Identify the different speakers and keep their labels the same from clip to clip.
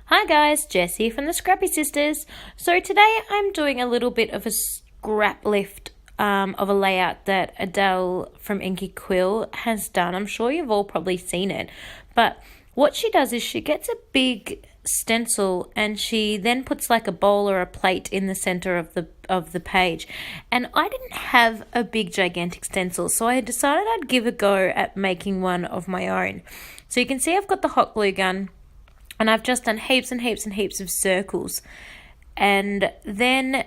Speaker 1: Hi guys, Jessie from the Scrappy Sisters. So today I'm doing a little bit of a scrap lift of a layout that Adele from Inky Quill has done. I'm sure you've all probably seen it, but what she does is she gets a big stencil and she then puts like a bowl or a plate in the center of the page. And I didn't have a big gigantic stencil, so I decided I'd give a go at making one of my own. So you can see I've got the hot glue gun. And I've just done heaps and heaps and heaps of circles. And then,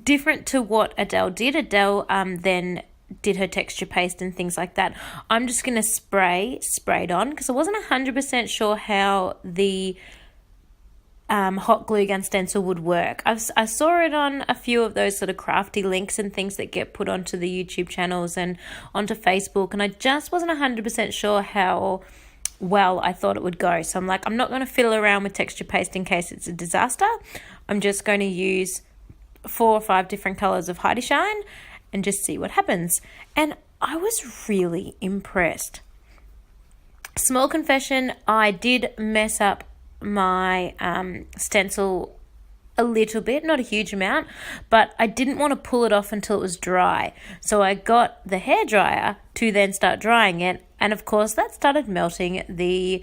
Speaker 1: different to what Adele did, Adele then did her texture paste and things like that. I'm just going to spray it on because I wasn't 100% sure how the hot glue gun stencil would work. I saw it on a few of those sort of crafty links and things that get put onto the YouTube channels and onto Facebook. And I just wasn't 100% sure how well I thought it would go. So I'm like, I'm not going to fiddle around with texture paste in case it's a disaster. I'm just going to use 4 or 5 different colors of Heidi Shine and just see what happens. And I was really impressed. Small confession, I did mess up my stencil a little bit, not a huge amount, but I didn't want to pull it off until it was dry. So I got the hairdryer to then start drying it, and of course that started melting the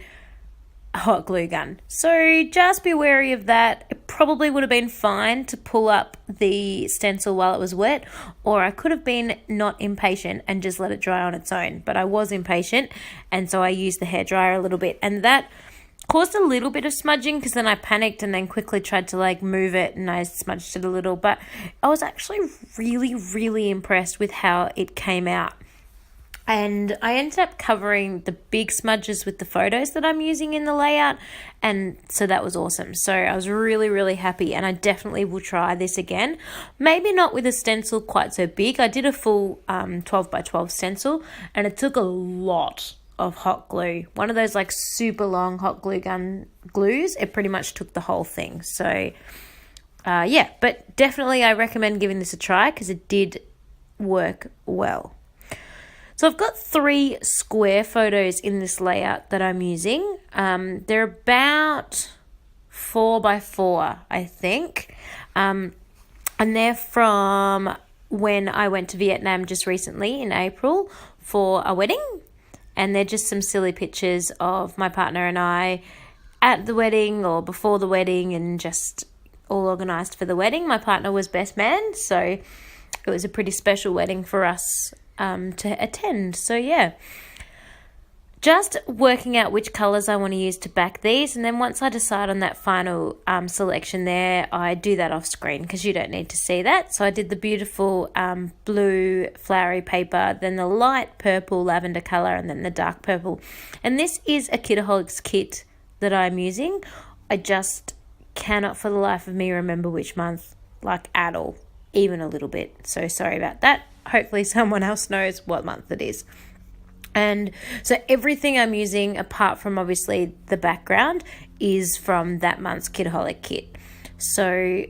Speaker 1: hot glue gun. So just be wary of that. It probably would have been fine to pull up the stencil while it was wet, or I could have been not impatient and just let it dry on its own, but I was impatient, and so I used the hairdryer a little bit, and that caused a little bit of smudging because then I panicked and then quickly tried to like move it and I smudged it a little, but I was actually really impressed with how it came out. And I ended up covering the big smudges with the photos that I'm using in the layout, and so that was awesome. So I was really happy, and I definitely will try this again. Maybe not with a stencil quite so big. I did a full 12 by 12 stencil and it took a lot of hot glue, one of those like super long hot glue gun glues. It pretty much took the whole thing. So yeah, but definitely I recommend giving this a try because it did work well. So I've got 3 square photos in this layout that I'm using. They're about 4 by 4, I think, and they're from when I went to Vietnam just recently in April for a wedding. And they're just some silly pictures of my partner and I at the wedding or before the wedding and just all organised for the wedding. My partner was best man, so it was a pretty special wedding for us to attend. So yeah, just working out which colours I want to use to back these, and then once I decide on that final selection there, I do that off screen because you don't need to see that. So I did the beautiful blue flowery paper, then the light purple lavender colour, and then the dark purple. And this is a Kitaholics kit that I'm using. I just cannot for the life of me remember which month, like at all, even a little bit. So sorry about that. Hopefully someone else knows what month it is. And so everything I'm using, apart from obviously the background, is from that month's Kitaholic kit. So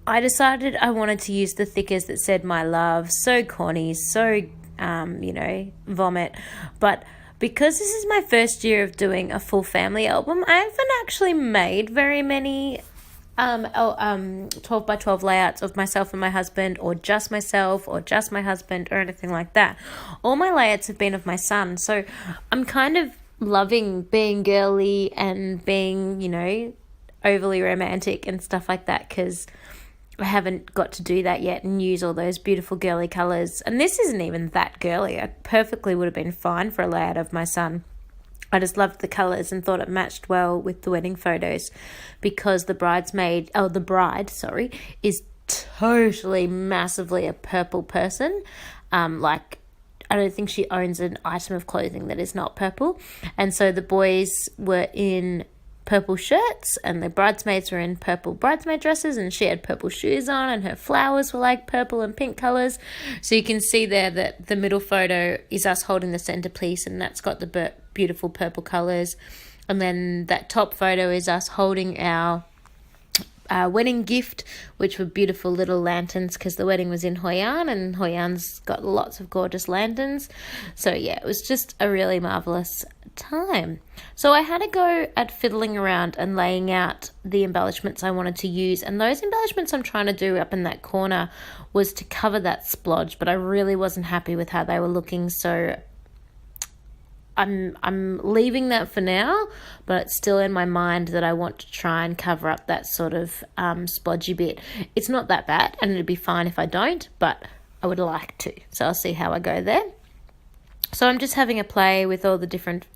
Speaker 1: I decided I wanted to use the thickers that said my love. So corny, so, vomit. But because this is my first year of doing a full family album, I haven't actually made very many 12 by 12 layouts of myself and my husband, or just myself or just my husband, or anything like that. All my layouts have been of my son, so I'm kind of loving being girly and being overly romantic and stuff like that, because I haven't got to do that yet and use all those beautiful girly colours. And this isn't even that girly. I perfectly would have been fine for a layout of my son. I just loved the colours and thought it matched well with the wedding photos, because the bride, is totally massively a purple person. I don't think she owns an item of clothing that is not purple. And so the boys were in purple shirts and the bridesmaids were in purple bridesmaid dresses, and she had purple shoes on and her flowers were like purple and pink colours. So you can see there that the middle photo is us holding the centerpiece, and that's got the beautiful purple colours. And then that top photo is us holding our wedding gift, which were beautiful little lanterns because the wedding was in Hoi An, and Hoi An's got lots of gorgeous lanterns. So yeah, it was just a really marvellous time. So I had a go at fiddling around and laying out the embellishments I wanted to use, and those embellishments I'm trying to do up in that corner was to cover that splodge, but I really wasn't happy with how they were looking, so I'm leaving that for now, but it's still in my mind that I want to try and cover up that sort of splodgy bit. It's not that bad, and it'd be fine if I don't, but I would like to. So I'll see how I go there. So I'm just having a play with all the different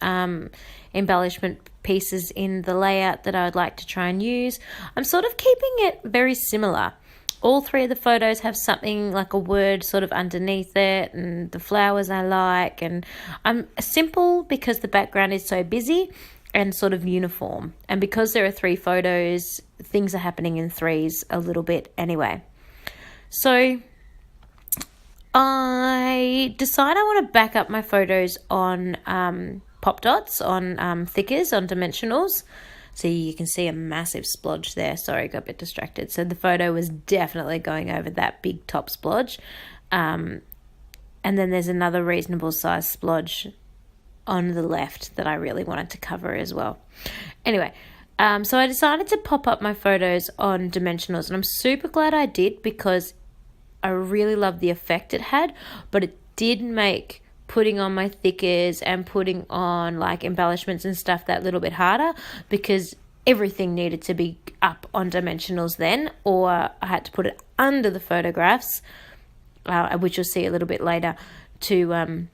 Speaker 1: embellishment pieces in the layout that I would like to try and use. I'm sort of keeping it very similar. All three of the photos have something like a word sort of underneath it, and the flowers I like, and I'm simple because the background is so busy and sort of uniform, and because there are 3 photos, things are happening in threes a little bit anyway. So I decide I want to back up my photos on pop dots, on thickers, on dimensionals. So you can see a massive splodge there. Sorry, got a bit distracted. So the photo was definitely going over that big top splodge. And then there's another reasonable size splodge on the left that I really wanted to cover as well. Anyway, so I decided to pop up my photos on dimensionals, and I'm super glad I did because I really love the effect it had, but it did make putting on my thickers and putting on like embellishments and stuff that little bit harder, because everything needed to be up on dimensionals then, or I had to put it under the photographs, which you'll see a little bit later, to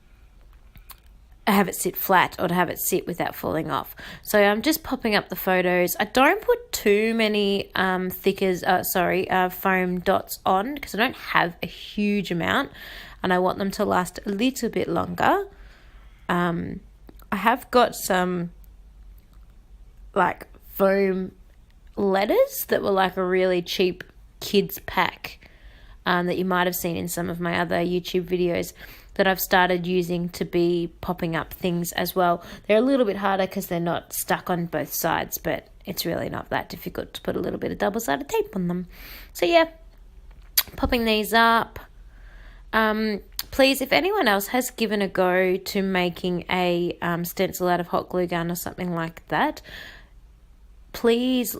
Speaker 1: have it sit flat or to have it sit without falling off. So I'm just popping up the photos. I don't put too many foam dots on because I don't have a huge amount, and I want them to last a little bit longer. I have got some like foam letters that were like a really cheap kids pack that you might have seen in some of my other YouTube videos that I've started using to be popping up things as well. They're a little bit harder because they're not stuck on both sides, but it's really not that difficult to put a little bit of double-sided tape on them. So yeah, popping these up. Please, if anyone else has given a go to making a stencil out of hot glue gun or something like that, please,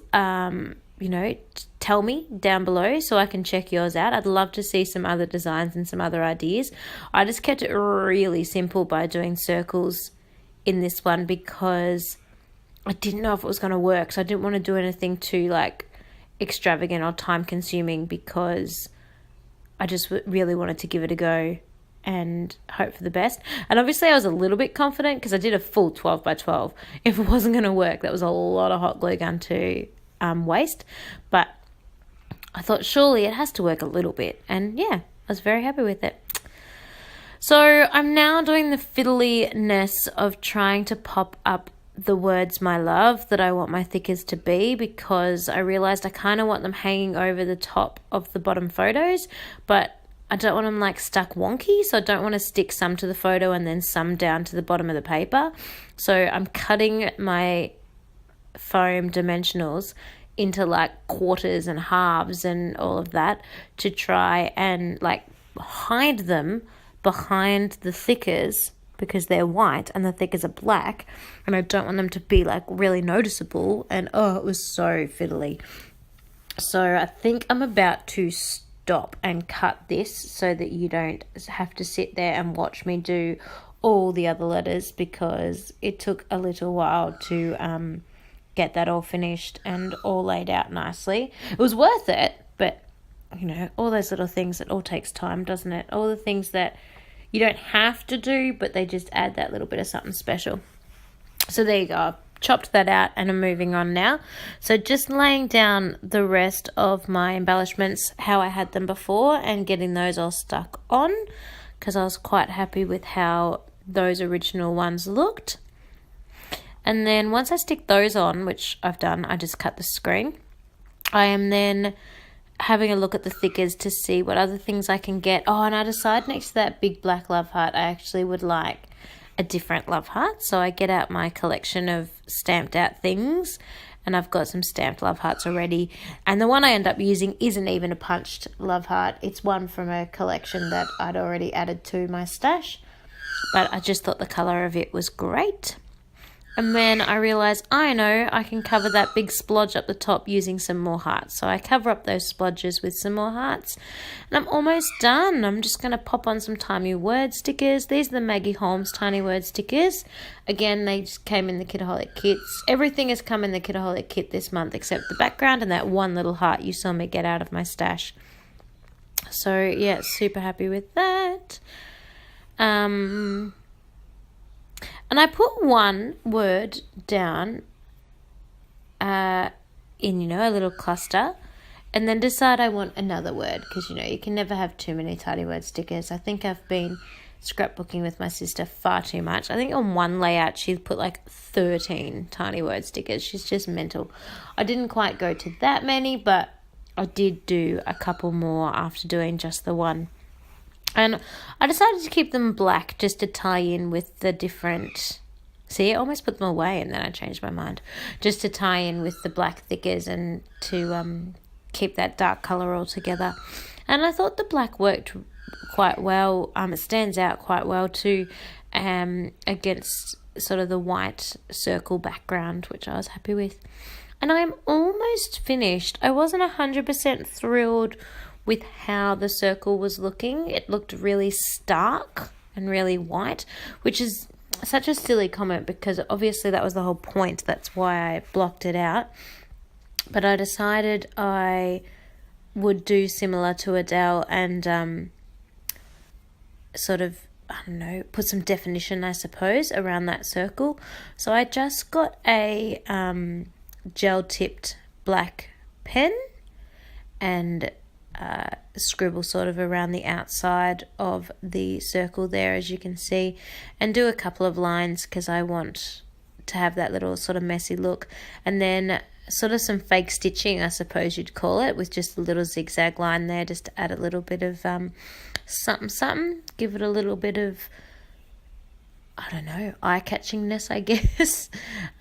Speaker 1: tell me down below so I can check yours out. I'd love to see some other designs and some other ideas. I just kept it really simple by doing circles in this one because I didn't know if it was going to work, so I didn't want to do anything too like extravagant or time consuming because I just really wanted to give it a go and hope for the best. And obviously I was a little bit confident because I did a full 12 by 12. If it wasn't going to work, that was a lot of hot glue gun to waste, but I thought surely it has to work a little bit, and yeah, I was very happy with it. So I'm now doing the fiddliness of trying to pop up the words my love that I want my thickers to be, because I realized I kind of want them hanging over the top of the bottom photos, but I don't want them like stuck wonky, so I don't want to stick some to the photo and then some down to the bottom of the paper. So I'm cutting my foam dimensionals into like quarters and halves and all of that to try and like hide them behind the thickers because they're white and the thickers are black, and I don't want them to be like really noticeable. And oh, it was so fiddly. So I think I'm about to stop and cut this so that you don't have to sit there and watch me do all the other letters, because it took a little while to get that all finished and all laid out nicely. It was worth it, but all those little things, it all takes time, doesn't it? All the things that you don't have to do, but they just add that little bit of something special. So there you go. I've chopped that out and I'm moving on now. So just laying down the rest of my embellishments how I had them before and getting those all stuck on, because I was quite happy with how those original ones looked. And then once I stick those on, which I've done, I just cut the screen. I am then having a look at the thickers to see what other things I can get. Oh, and I decided next to that big black love heart, I actually would like a different love heart. So I get out my collection of stamped out things and I've got some stamped love hearts already. And the one I end up using isn't even a punched love heart. It's one from a collection that I'd already added to my stash, but I just thought the colour of it was great. And then I realised, I know, I can cover that big splodge up the top using some more hearts. So I cover up those splodges with some more hearts. And I'm almost done. I'm just going to pop on some tiny word stickers. These are the Maggie Holmes tiny word stickers. Again, they just came in the Kitaholic kits. Everything has come in the Kitaholic kit this month except the background and that one little heart you saw me get out of my stash. So yeah, super happy with that. And I put one word down in, a little cluster, and then decide I want another word, because, you can never have too many tiny word stickers. I think I've been scrapbooking with my sister far too much. I think on one layout she put like 13 tiny word stickers. She's just mental. I didn't quite go to that many, but I did do a couple more after doing just the one. And I decided to keep them black just to tie in with the different... See, I almost put them away and then I changed my mind. Just to tie in with the black thickers and to keep that dark colour all together. And I thought the black worked quite well. It stands out quite well too against sort of the white circle background, which I was happy with. And I'm almost finished. I wasn't 100% thrilled with how the circle was looking. It looked really stark and really white, which is such a silly comment because obviously that was the whole point. That's why I blocked it out. But I decided I would do similar to Adele and sort of, put some definition, I suppose, around that circle. So I just got a gel-tipped black pen and scribble sort of around the outside of the circle there, as you can see, and do a couple of lines because I want to have that little sort of messy look, and then sort of some fake stitching, I suppose you'd call it, with just a little zigzag line there just to add a little bit of something, give it a little bit of, eye-catchingness, I guess.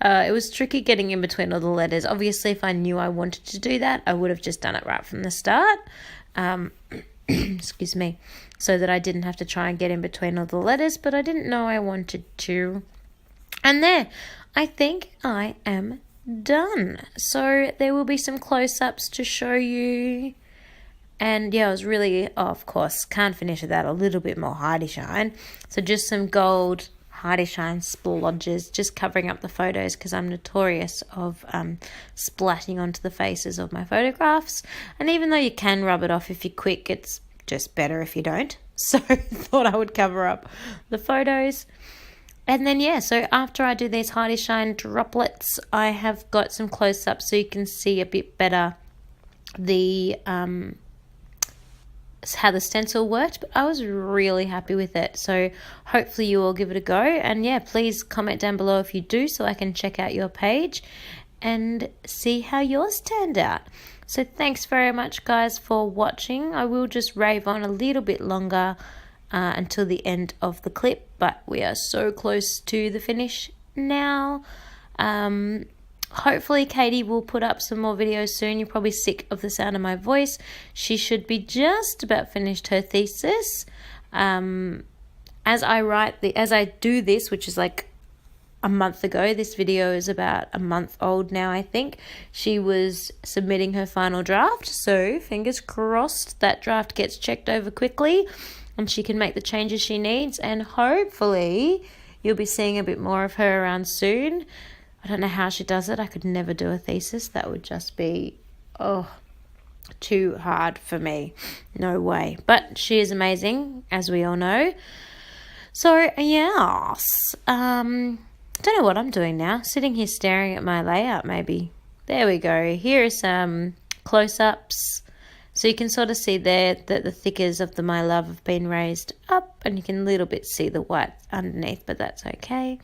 Speaker 1: It was tricky getting in between all the letters. Obviously, if I knew I wanted to do that, I would have just done it right from the start. Excuse me. So that I didn't have to try and get in between all the letters, but I didn't know I wanted to. And there, I think I am done. So there will be some close-ups to show you. And yeah, I was really, of course, can't finish without a little bit more Heidi Shine. So just some gold Heidi Shine splodges, just covering up the photos because I'm notorious of splatting onto the faces of my photographs. And even though you can rub it off if you're quick, it's just better if you don't. So I thought I would cover up the photos. And then, yeah, so after I do these Heidi Shine droplets, I have got some close-ups so you can see a bit better the how the stencil worked, but I was really happy with it. So hopefully you all give it a go, and yeah, please comment down below if you do so I can check out your page and see how yours turned out. So thanks very much guys for watching. I will just rave on a little bit longer until the end of the clip, but we are so close to the finish now. Hopefully Katie will put up some more videos soon. You're probably sick of the sound of my voice. She should be just about finished her thesis. As I do this, which is like a month ago, this video is about a month old now, I think. She was submitting her final draft, so fingers crossed that draft gets checked over quickly and she can make the changes she needs, and hopefully you'll be seeing a bit more of her around soon. I don't know how she does it. I could never do a thesis. That would just be, too hard for me. No way. But she is amazing, as we all know. So, yes. Don't know what I'm doing now. Sitting here staring at my layout, maybe. There we go. Here are some close-ups. So you can sort of see there that the thickers of the My Love have been raised up, and you can a little bit see the white underneath, but that's okay.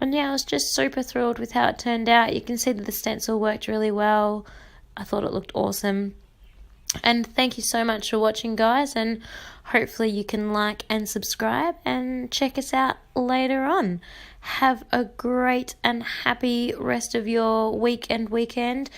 Speaker 1: And yeah, I was just super thrilled with how it turned out. You can see that the stencil worked really well. I thought it looked awesome. And thank you so much for watching, guys. And hopefully you can like and subscribe and check us out later on. Have a great and happy rest of your week and weekend.